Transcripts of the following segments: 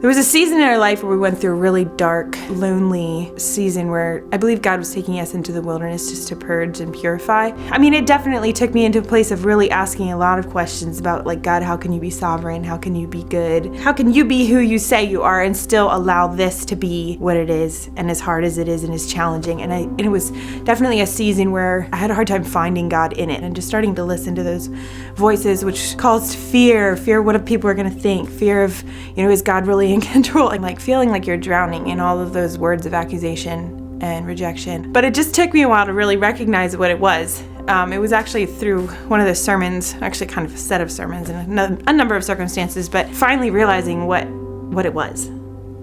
There was a season in our life where we went through a really dark, lonely season where I believe God was taking us into the wilderness just to purge and purify. I mean, it definitely took me into a place of really asking a lot of questions about, like, God, how can you be sovereign? How can you be good? How can you be who you say you are and still allow this to be what it is, and as hard as it is and as challenging? And it was definitely a season where I had a hard time finding God in it and just starting to listen to those voices, which caused fear what if people are going to think, fear of, is God really in control, and like feeling like you're drowning in all of those words of accusation and rejection. But it just took me a while to really recognize what it was. It was actually through one of the sermons, actually kind of a set of sermons and a number of circumstances, but finally realizing what it was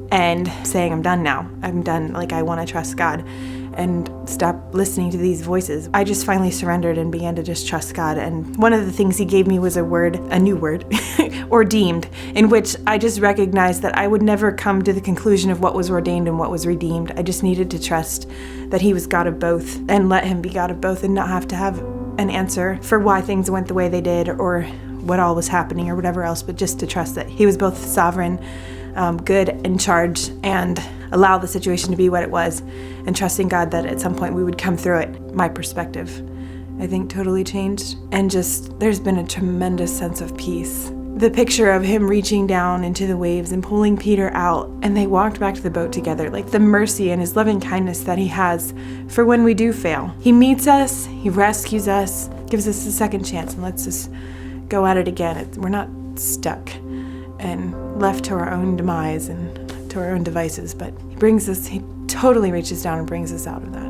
and saying, I'm done now. I'm done. Like, I want to trust God and stop listening to these voices. I just finally surrendered and began to just trust God. And one of the things he gave me was a new word, ordained, in which I just recognized that I would never come to the conclusion of what was ordained and what was redeemed. I just needed to trust that he was God of both and let him be God of both and not have to have an answer for why things went the way they did or what all was happening or whatever else, but just to trust that he was both sovereign, good, in charge, and allow the situation to be what it was, and trusting God that at some point we would come through it. My perspective, I think, totally changed, and just there's been a tremendous sense of peace. The picture of him reaching down into the waves and pulling Peter out, and they walked back to the boat together, like the mercy and his loving kindness that he has for when we do fail. He meets us, he rescues us, gives us a second chance, and lets us go at it again. We're not stuck and left to our own demise and to our own devices, but he totally reaches down and brings us out of that.